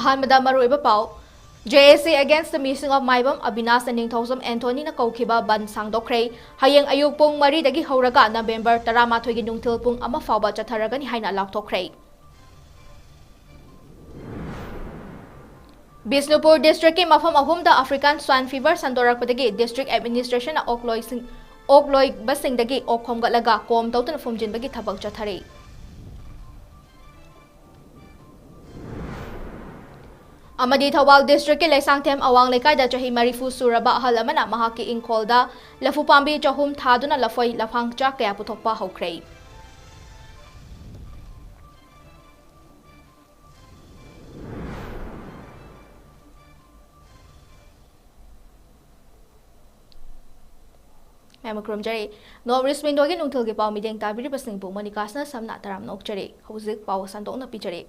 अहानबदा मरुइबा पाउ JSC against the missing of Maibam Abhinas and 𝐁𝐀𝐍𝐗 Anthony na kaukiba ban sangdokre hayeng ayuk pung mari dagi hauraga November 13 gi nungthil pung ama fawba chatharaga ni haina laktokre Bisnupur district ki mafam ahumda African swine fever sandorakpadagi district administration na okloi basing dagi okhomgatlaga kom tawtana fumjinbagi thabak chathare Amadi Thawal district ki Laisangthem awang lekaida chahi marifu suraba ahal amana mahaki ingkholda lafu pambi chahum thaduna lafoi lafang cha kaya puthokpa hokhrei Memokrom jare no rismin dogi nungthil gi paw mideng tabiri pasing bu manikasna samna taram nok jare hauzik paw sandok na pichare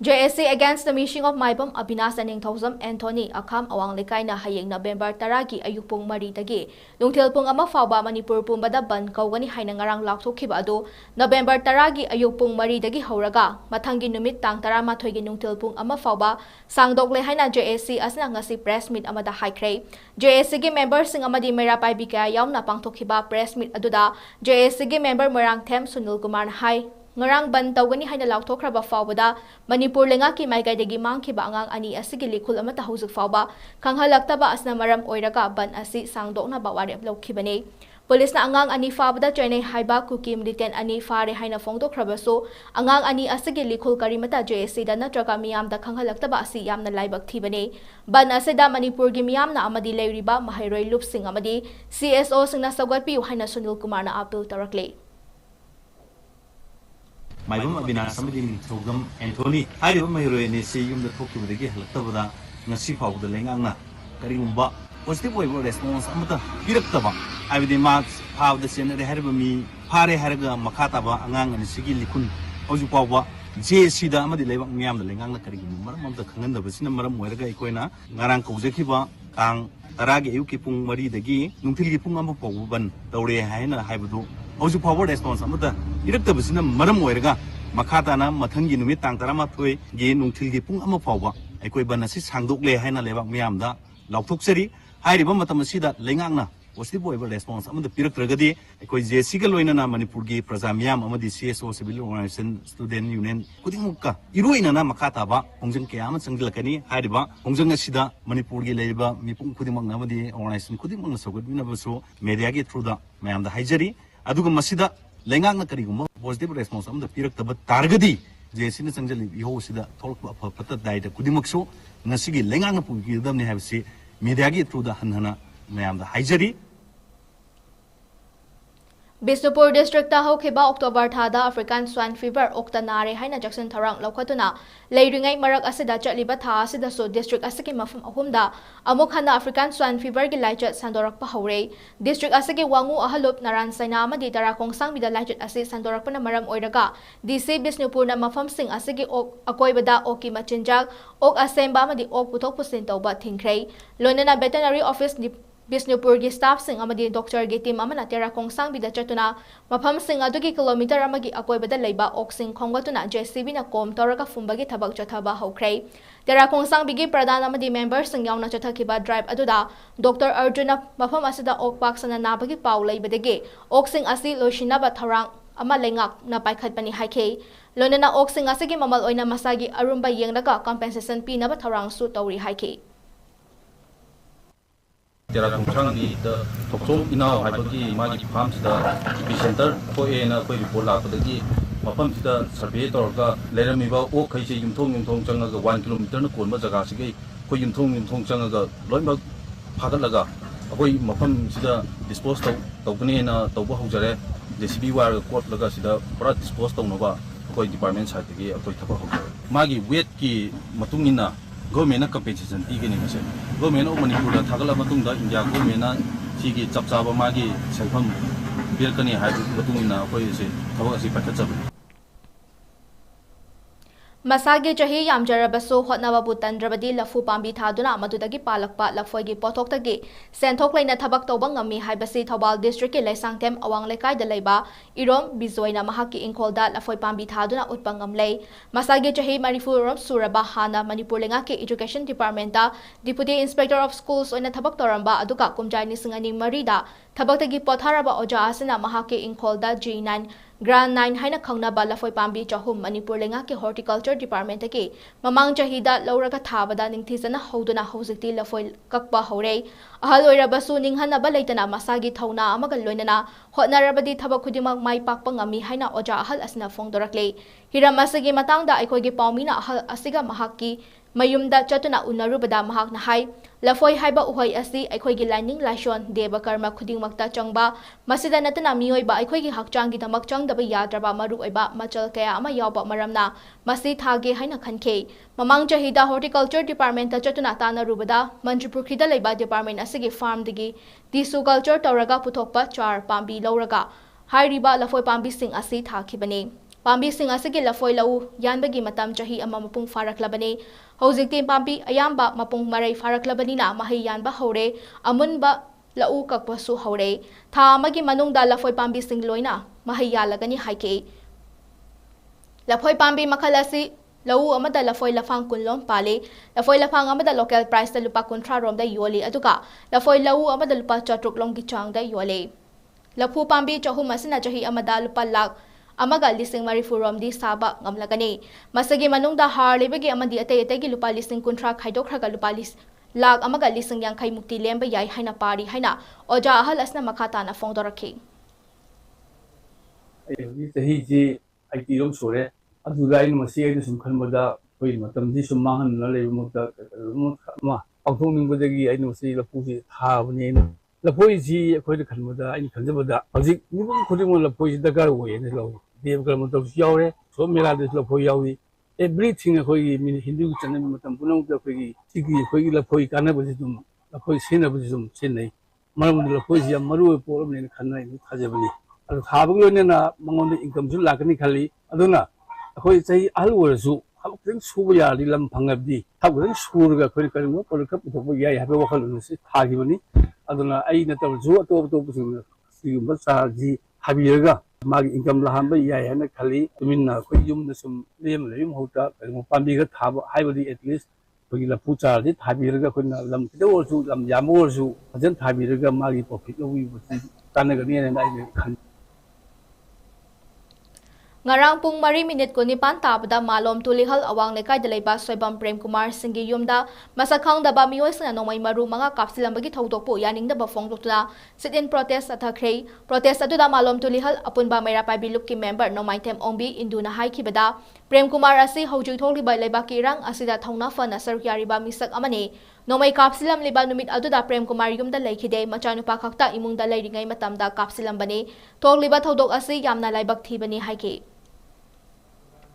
JSC against the missing of Maibam Abhinas and 𝐁𝐁𝐍 Anthony akham awang lekai na hayeng November 10 gi ayupung mari dagi nungthil pung ama fawba manipur pumbada ban kaugani haina ngarang laktokhiba adu November 10 gi ayupung mari dagi hauraga mathangi numit tang 13 gi nungthil pung ama fawba sangdokle haina JSC asna ngasi press meet amada haikhrei JSC gi member sing amadi mera pai bika yauna pangthokhiba press meet aduda JSC gi member Marangthem Sunil Kumar hai ngarang ban tawgani haina laktokhraba fawbada manipur lenga ki maigaidagi mangkhiba angang ani asigi likhul amata hauzik fawba khanghalakta asna maram oiraga ban asi sangdokna ba wari lokhibani police na angang ani fawbada chainai haiba kukim riten ani fare haina fongdokkhrabaso angang ani asigi likhul karimata JSC da natraga miyam da khanghalakta asi yamna laibak thibani ban asida manipur gi miyam na amadi leiriba mahairoi lup sing amadi CSO singna sagatpi haina Sunil Kumar na appeal tarakle Maibam Abhinas amadi 𝐁𝐁𝐍 Anthony hariba mairoi ne se yumda thokibadagi halaktabada ngasi fawda lengangna karigumba positive oiba response amata piraktaba abidi marks fawda senare hariba mi fare haraga makhataba angang ani sigi likun hoju pawba JSC da amadi leibak miyamda lengangna karigumba maram amta khangandabasina maram oiraga ikoina ngarang kaujakhiba kang taragi ayuki pung mari dagi nungthilgi pung ama pawba ban tawre haina haibadu hoju power response amada iraktabasina maram oiraga makhatana mathangi numit tang 13 gi nungthilgi pung ama fawba aikoi banasi sangdokle haina lebak miyamda laukthokchari hairiba matam asida lengangna positive oiba response amada pirakragadi aikoi JSC ga loinana manipur gi praja miyam amadi CSO civil organization student union kudingmukka iroina na makhataba hongjang kya ama changlakani hairiba hongjang asida manipur gi leiba mipung kudimang amadi organization kudimang sagodina basu media gi through da mayamda haijari aduga masida lengangna karigumba positive response amda piraktaba targadi JSC na changjali iho sida tholkba phata daida kudimakso ngasigi lengangna pugidamni habsi media gi through da hanhana mayamda haijari Bisnupur district ta hokhiba October thada African swine fever oktanare haina Jackson tharang lokhatuna leiringai marak asida chaliba tha asida so district asiki mafum ahumda amuk hana African swine fever gi laichat sandorakpa haure district asiki wangu ahalup naran saina amadi tara kongsang bida laichat asi sandorakpa na maram oiraga DC Bisnupur na mafam sing asiki ok akoibada oki machinjak ok asemba amadi ok puthok pusin tawba thingkrei lonana veterinary office Bisnupur gi staff sing amadi doctor gi team amana tera kongsang bida chatuna mafam sing adugi kilometer amagi akoibada leiba oxing khongatuna JCB na kom toraga fumbagi thabak chathaba haukrei tera kongsang bigi pradhan amadi member sing yauna chathakiba drive aduda Dr. Arjuna mafam asida ok paksana nabagi paw leibadagi oxing asi loishinaba tharang ama lengak na paikhatpani haikhe lonana oxing asigi mamal oina masagi arumba yengnaga compensation pinaba tharang su tawri haikhe Tera kongsang di thoksom inau haibagi magi farm sida epicenter ko ena ko report la padagi mafam sida survey torga leramiba o khaise yumthong changaga 1 km na konba jaga sigi ko yumthong changaga loimba phagatlaga akoi mafam sida dispose tawgani na tawba haujare JCB war court laga sida pura dispose tawnaba akoi department side gi akoi thaba haujare magi weight ki matungina government compensation tigani mase government of manipur da thagala matungda india government sigi chapchaba magi selfam birkani haidu matungina koi se thawak asi pathachabu Masagi chahi yamjarabasu hotnababu tandrabadi lafu pambi thaduna madudagi palakpa lafoigi pothoktagi senthok laina thabak tawba ngami haibasi Thobal district ki laisangtem awang lekai da leiba irom bizoina mahaki ingkholda lafoi pambi thaduna utpa ngamlei masagi chahi marifurom suraba hana manipur lenga ki education department da deputy inspector of schools oina thabak toramba aduka kumjai nisingani marida thabaktagi potharaba oja asina mahaki ingkholda G9 Grand 9 haina khangnaba lafoi pambi chahum manipur lenga ki horticulture department ki mamang chahida lauraga thabada ningthisana hoduna hojikti lafoi kakpa hore ahal oirabasu ninghanaba leitana masagi thauna amaga loinana hotnarabadi thabak khudimak mai pakpa ngami haina oja ahal asna fongdorakle hiram asagi matangda aikoigi paumina ahal asiga mahaki mayumda chatuna unarubada mahakna hai lafoi haiba uhoi asi aikoigi lining laishon deba karma khudingmakta changba masida natana mioiba aikoigi hakchangi damak changdaba yadraba maru oiba machal kaya ama yawba maramna masi thage haina khanke mamang chahida horticulture department ta chatuna tana rubada manjipurkhida leiba department asigi farm digi tisu culture tawraga puthokpa char pambi lauraga hairiba lafoi pambi sing asi thakibane pambi sing asigi lafoi lau yanbagi matam chahi ama mapung faraklabane hojikti pambi ayamba mapung marai faraklabani na mahi yanba hore amunba lau kakpasu hore tha amagi manungda lafoi pambi sing loina mahi yalagani haike lafoi pambi makhalasi lau amada lafoi lafang kunlom pale lafoi lafang amada local price ta lupa kuntra rom da yoli aduka lafoi lau amada lupa chatruk long gi chang da yole lafu pambi chahum asina chahi amada lupa lak amaga lising marifurom di saba ngamlagani masagi manungda har lebegi amadi atay atay gi lupa lising kuntra khaidokraga lupa lis lag amaga lising yang khai mukti lemba yai haina pari haina oja ahal asna makhata na fongdorakhi hi ji ai ti rom sore adu gai no si ai sum khan bada koi matam ji sum mangan la le mu da ma authong ning badagi ai no si la pu ji tha bani la poi ji koi da khan bada ai khan bada hojik ni bu khodi mo la poi da gar wo ye ne lo dev kar mo to yaure so mela de la poi yawi everything koi min hindu channel matam punong da koi koi la poi kana bu ji dum la poi sina bu ji dum sin nei maram la poi ji maru po ne khan nai khaje bani thaba loinena mangon income su lakani khali aduna khoi chai al warasu habeng suba yari lam phangabdi habeng surga khoi karingo polka puthok yai habe wakhal si thagi bani aduna ai na taw zu to bu sigumba sa ji habiraga magi income la hamba yai hana khali tuminna khoi yum na sum lem lem hota karingo pambi ga thaba haibadi at least khoi la pucha ji thabiraga khoi na lam kido su lam yamo su hajan thabiraga magi profit lo wi bu tanaga ni na ai khan Ngarang pung 4 minute ko nipan tabda malom tulihal awang lekai dalaiba soibam Prem Kumar Singhi yumda masakhang daba miyoy sa nongmay maru mga kapsilang bagi tawdok po yaning daba fongdokna sit in protest at hakray protest atu da malom tulihal apun ba may rapay biluk ki member nongmay tem ongbi indu na hay kibada Prem Kumar asi hawjug thok liba laiba kirang asida thongna fa na sarukyari ba misak amani nongmay kapsilam liba numit atu da Prem Kumar yumda laikide machanupa kakta imungda lairingay matamda kapsilam bani thok liba tawdok asi yamna laibak thibani hayke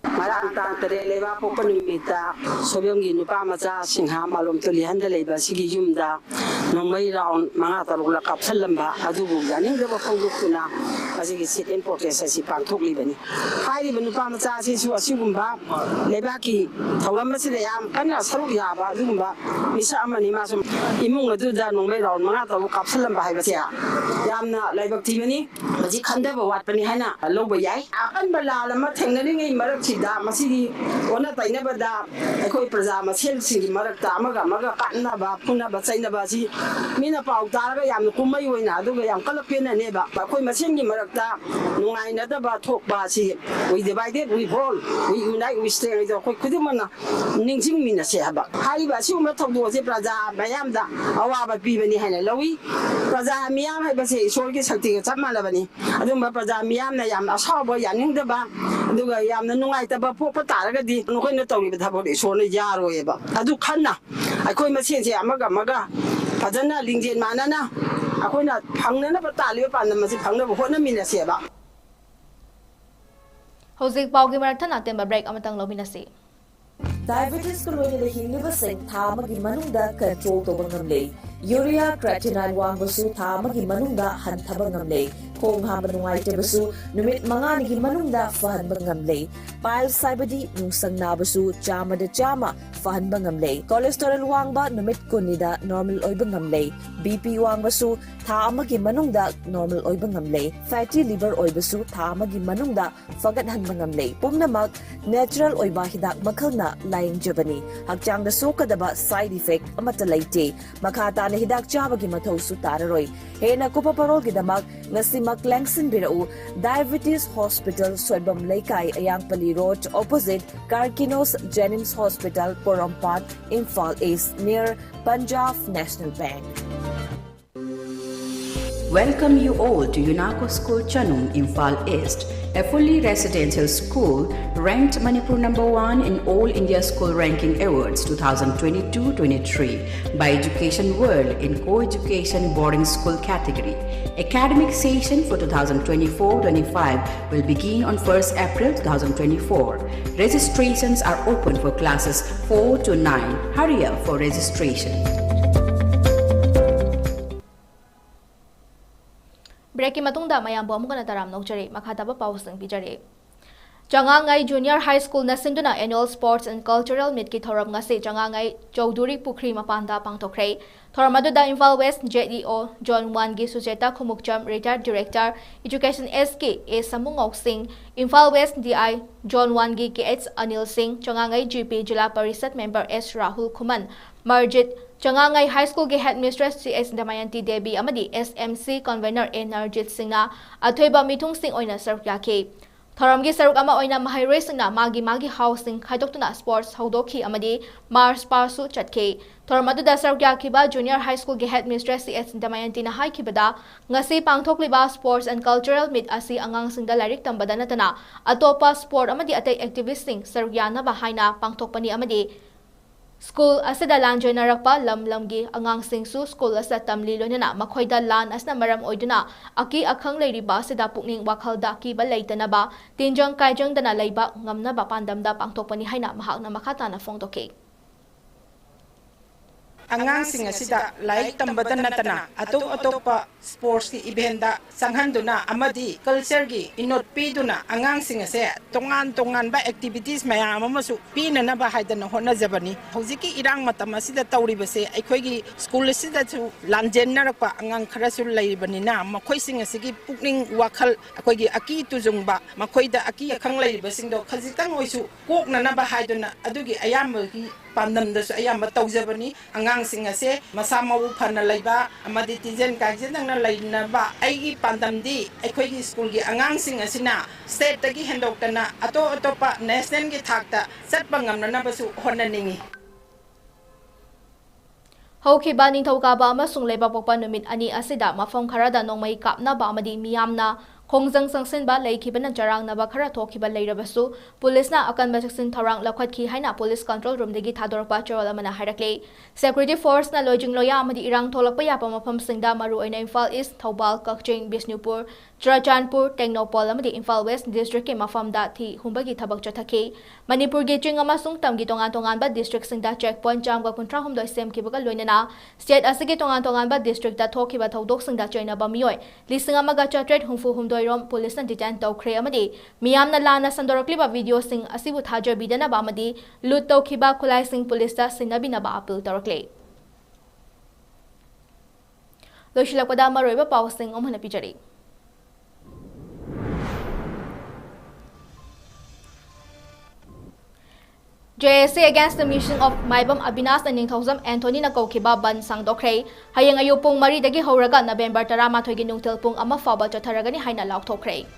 Marang tang tere leba po panumita sobyong ginupa macha singha malom tulihan da leba sigi yumda nomay raon mga tarula kapsalamba adubu yaning da ba pangdukuna asigi sit in protest si pangthok libani hai di nupa macha si su asigumba leba ki thawam masida yam kana saruk yaba adugumba misa amani masum imung adu da nomay raon mga taru kapsalamba hai basia yamna laibak timani maji khanda ba wat pani hana loba yai akan bala lama thengnani ngai marak da masigi ona taina bada ekoi praja masel singi marakta amaga kanna ba puna ba chaina ba si mina pau taraga yam kumai oina aduga yam kalapena ne ba ekoi masengi marakta nungai na da ba thok ba si we divided we fall we unite we stay do koi kudimana ningjing mina se ba hai ba si uma thok do se praja bayam da awa ba pi bani haina lawi praja miyam hai ba se isor gi sakti ga chamala bani adum ba praja miyam na yam asaw ba yaning da ba aduga yam na nungai taba pokpa taragadi nokoina tawriba thabok isona yaroyeba adu khanna akoi masense amaga fajana lingjen manana akoina phangnana ba taliba panna masi phangna hona minaseba hojik pawgi marathon atem break amatang lominase Diabetes ko loy nila hinlibasing thamagi manungda control to bangamlay. Urea creatinine wangbasu thamagi manungda hanthaba ngamlay. khong hamba nungaitebsu numit manganigi manungda fahanba ngamlei piles saibadi nungsang nabasu chamada chama fahanba ngamlei cholesterol wangba numit kunida normal oiba ngamlei bp wangbasu tha amagi manungda normal oiba ngamlei fatty liver oibasu tha amagi manungda fagat hanba ngamlei pumnamak natural oiba hidak makhalna laingjabani hakchangda sokadaba side effect amata laite makhata na hidak chabagi mathau su tararoi hena kupa parol gidamak ngasimak langsin birau diabetes hospital soibam laikai ayangpali road opposite 𝐍𝐶𝐿 Hospital Porompat Imphal East near Punjab National Bank. Welcome you all to UNACO School Chanum, Imphal East, a fully residential school ranked Manipur #1 in All India School Ranking Awards 2022-23 by Education World in Co-Education Boarding School category. Academic session for 2024-25 will begin on 1st April 2024. Registrations are open for classes 4 to 9. Hurry up for registration. Break matungda mayam bom kana taram nokjari makhataba pausang bijari 𝐁𝐀𝐍𝐻 Junior High School na sinduna annual sports and cultural meet ki thoram ngasi 𝐁𝐀𝐍𝐻 Chaudhuri Pukri mapanda pangtokhrei thoramadu da Imphal West 𝐁𝐫𝐻 Zone 1 gi Sujeta Khumukcham retired director education 𝐻𝐾𝐲 𝐒 Imphal West DI Zone 1 gi 𝐾H Anil Singh 𝐁𝐀𝐍𝐻 GP Jila Parisad member S Rahul Kuman Marjit 𝐁𝐀𝐍𝐻 High School gi headmistress CS Damayanti Devi amadi SMC convener A Narjit Singna athoiba mithung sing oina saruk yakhi thoramgi saruk ama oina mahairoi singna magi housing khaidoktuna sports haudokhi amadi mars parsu chatkhi thoramadu da saruk yakhiba junior high school gi headmistress CS Damayanti na haikibada ngasi pangthokliba sports and cultural meet asi angang singda lairik tambada natana atopa sport amadi atai activist sing saruk yanaba haina pangthokpani amadi School asida lan joinarakpa lamgi angang singsu school asa tamli lonana makhoida lan asna maram oiduna aki akhang leiriba asida pukning wakhalda kiba leitanaba tinjang kaijang dana leiba ngamna ba pandamda pangthokpani haina mahakna makhata na phongtoke angangsing asida laik tambada natana atop sports ki event da sanghanduna amadi culture gi inot piduna angangsing ase tongan ba activities mayam amasu pinana ba haidana hona jabani hojiki irang matam asida tawribase aikhoi gi school asida chu lanjennarakpa angang kharasu leibani na makhoi sing asigi pukning wakhal akhoi gi aki tujungba makhoi da aki akhang leibasing do khajitang oisu kokna ba haiduna adugi ayamba gi pandamdasu ayamba tawjabani angangsing ase masa mau phana leiba amadi tijen kaijendang na leina ba aigi pandamdi aikhoi gi school gi angangsing asina state tagi hendoktana atopa national gi thakta satpa ngamna na basu honnaningi Haukiba ningthokaba amasung leiba pokpa numit ani asida mafam kharada nongmai kapna ba amadi miyamna Khongjang sangsin ba leikibana jarang na ba khara thokiba leirabasu police na akan baksin tharang lakhwatki haina police control room degi thadorpa chawala mana harakle security force na lojing loya amadi irang tholakpa yapa mafam singda maru oina Imphal East Thoubal Kakching Bishnupur Churachandpur Tengnopol amadi Imphal West district ke mafam da thi humbagi thabak chathake Manipur ge ching amasung tamgi tongan ba district singda checkpoint jamga kuntra humdoi sem kibaga loinana state asige tongan ba district da thokiba thodok singda chaina ba miyoi lisinga maga chatret humfu humdoi police na detain tawkhre amadi miyamna lana sandorakliba video sing asibu thajabidana ba amadi lut tawkhiba khulai sing police ta sinabina ba appeal tarakle loshilakpada maroiba paw sing omhana pichari JSA against the mission of Maibam Abinas and 𝐁𝐀𝐍𝐻 Anthony na kaukiba ban sangdokre hayang ayu pung 3 dagi horaga November 18 gi nungtel pung 1 faba chatharagani haina laukthokre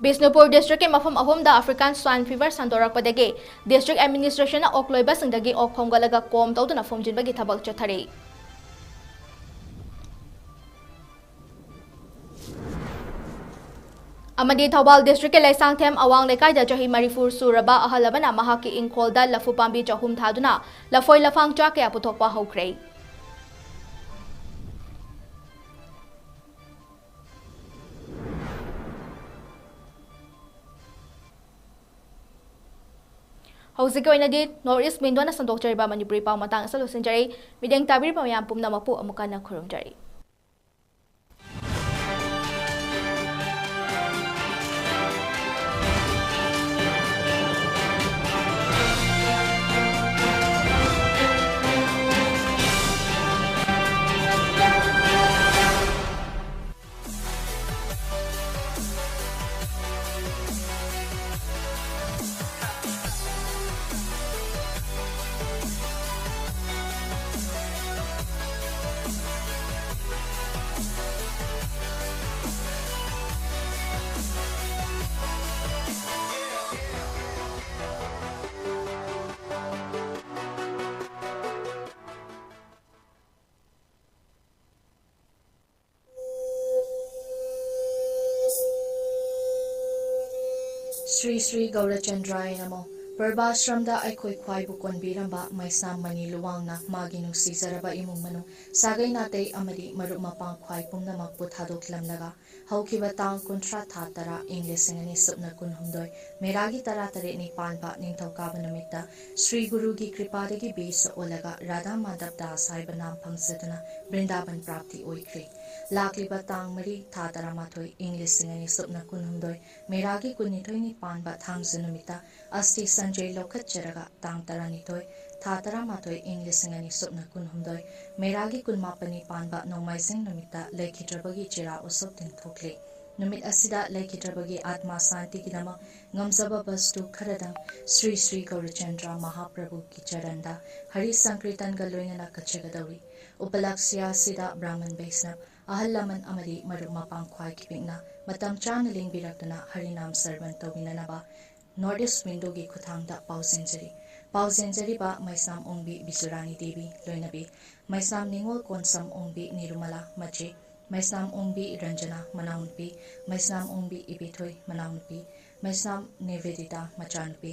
Bishnupur district ke mafam ahom da African swine fever sandorakpadagi district administration na okloiba singdagi okhomgalaga kom tawduna fomjinbagi thabak chathare Amadi Thoubal district ke Laisangthem awang lekai da jahi marifur suraba ahalabana mahaki ingkholda lafu pambi chahum thaduna lafoi lafang cha ke aputhokpa hokre ꯍꯧꯖꯤꯛꯀꯤ ꯑꯣꯏꯅꯗꯤ north east ꯋꯤꯟꯗꯣꯅ ꯁꯟꯗꯣꯛꯆꯔꯤꯕ Manipuri ꯄꯥꯎ ꯃꯇꯥꯡ ꯑꯁꯤ ꯂꯣꯏꯁꯤꯟꯖꯔꯤ ꯃꯤꯠꯌꯦꯡ ꯇꯥꯕꯤꯔꯤꯕ ꯃꯌꯥꯝ ꯄꯨꯝꯅꯃꯛꯄꯨ ꯑꯃꯨꯛ ꯍꯟꯅ ꯈꯨꯔꯨꯝꯖꯔꯤ Sri Sri 𝐂𝐲𝐻 ꯅꯃꯣ ꯄꯔꯕꯥꯁ꯭ꯔꯝꯗ ꯑꯩꯈꯣꯏ ꯈ꯭ꯋꯥꯏꯕꯨ ꯀꯣꯟꯕꯤꯔꯝꯕ ꯃꯩꯁꯅꯥꯝ ꯃꯅꯤ ꯂꯨꯋꯥꯡꯅ ꯃꯥꯒꯤ ꯅꯨꯡꯁꯤꯖꯔꯕ ꯏꯃꯨꯡ ꯃꯅꯨꯡ ꯁꯥꯒꯩ ꯅꯥꯇꯩ ꯑꯃꯗꯤ ꯃꯔꯨꯞ ꯃꯄꯥꯡ ꯈ꯭ꯋꯥꯏ ꯄꯨꯝꯅꯃꯛꯄꯨ ꯊꯥꯗꯣꯛꯂꯝꯂꯒ ꯍꯧꯈꯤꯕ ꯇꯥꯡ 30 ꯊꯥ 10 ꯏꯪ 2016 ꯃꯦꯔꯥꯒꯤ 18ꯅꯤ ꯄꯥꯟꯕ ꯅꯤꯡꯊꯧꯀꯥꯕ ꯅꯨꯃꯤꯠꯇ శ్ꯔꯤ ꯒꯨꯔꯨꯒꯤ ꯀ꯭ꯔꯤꯄꯥꯗꯒꯤ ꯕꯦꯁ ꯑꯣꯜꯂꯒ ꯔꯥꯙꯥ ꯃꯥꯙꯕ ꯗꯥꯁ ꯍꯥꯏꯕ ꯅꯥꯝ ꯐꯪꯖꯗꯨꯅ ꯕ꯭ꯔꯤꯟꯗꯥꯕꯟ ꯄ꯭ꯔꯥꯞꯇꯤ ꯑꯣꯏꯈ꯭ꯔꯦ ꯂꯥꯛꯂꯤꯕ ꯇꯥꯡ 4 ꯊꯥ 11 ꯏꯪ 2016 ꯃꯦꯔꯥꯒꯤ 22ꯅꯤ ꯄꯥꯟꯕ ꯊꯥꯡꯖ ꯅꯨꯃꯤꯠꯇ ꯑꯁꯇꯤ ꯁꯟꯖꯩ ꯂꯧꯈꯠꯆꯔꯒ ꯇꯥꯡ 12 ꯊꯥ 11 ꯏꯪ 2016 ꯃꯦꯔꯥꯒꯤ 18ꯅꯤ ꯄꯥꯟꯕ ꯅꯣꯡꯃꯥꯏꯖꯤꯡ ꯅꯨꯃꯤꯠꯇ ꯂꯩꯈꯤꯗ꯭ꯔꯕꯒꯤ ꯆꯦꯔꯥ ꯎꯁꯣꯞ ꯇꯤꯡꯊꯣꯛꯂꯤ ꯅꯨꯃꯤꯠ ꯑꯁꯤꯗ ꯂꯩꯈꯤꯗ꯭ꯔꯕꯒꯤ ꯑꯥꯠꯃꯥ ꯁꯥꯟꯇꯤꯒꯤꯗꯃꯛ ꯉꯝꯖꯕ ꯕꯁꯇꯨ ꯈꯔꯗꯪ ꯁ꯭ꯔꯤ ꯁ꯭ꯔꯤ ꯒꯧꯔꯆꯟꯗ꯭ꯔ ꯃꯍꯥꯄ꯭ꯔꯚꯨꯒꯤ ꯆꯔꯟꯗ ꯍꯔꯤ ꯁꯪꯀ꯭ꯔꯤꯇꯟꯒ ꯂꯣꯏꯅꯅ ꯀꯠꯆꯒꯗꯧꯔꯤ ꯎꯄꯂꯛꯁ꯭ꯌ ꯑꯁꯤꯗ ꯕ꯭ꯔꯥꯍꯃꯟ ꯕꯩꯁꯅꯕ ꯑꯍꯜ ꯂꯃꯟ ꯑꯃꯗꯤ ꯃꯔꯨꯞ ꯃꯄꯥꯡ ꯈ꯭ꯋꯥꯏꯒꯤ ꯄꯤꯛꯅ ꯃꯇꯝ ꯆꯥꯅ ꯂꯦꯡꯕꯤꯔꯛꯇꯨꯅ ꯍꯔꯤꯅꯥꯝ ꯁꯔꯕꯟ ꯇꯧꯕꯤꯅꯅꯕ ꯅꯣꯔꯠ ꯏꯁ ꯋꯤꯟꯗꯣꯒꯤ ꯈꯨꯠꯊꯥꯡꯗ ꯄꯥꯎꯖꯦꯟꯖꯔꯤꯕ ꯃꯩꯁꯅꯥꯝ ꯑꯣꯡꯕꯤ ꯕꯤꯖꯨꯔꯥꯅꯤ ꯗꯦꯕꯤ ꯂꯣꯏꯅꯕꯤ ꯃꯩꯁꯅꯥꯝ ꯅꯤꯉꯣꯜ ꯀꯣꯟꯁꯝ ꯑꯣꯡꯕꯤ ꯅꯤꯔꯨꯃꯂꯥ ꯃꯆꯦ ꯃꯩꯁꯅꯥꯝ ꯑꯣꯡꯕꯤ ꯔꯟꯖꯅꯥ ꯃꯅꯥꯎꯅꯨꯄꯤ ꯃꯩꯁꯅꯥꯝ ꯑꯣꯡꯕꯤ ꯏꯕꯦꯊꯣꯏ ꯃꯅꯥꯎꯅꯨꯄꯤ ꯃꯩꯁꯅꯥꯝ ꯅꯤꯚꯦꯗꯤꯇꯥ ꯃꯆꯥꯅꯨꯄꯤ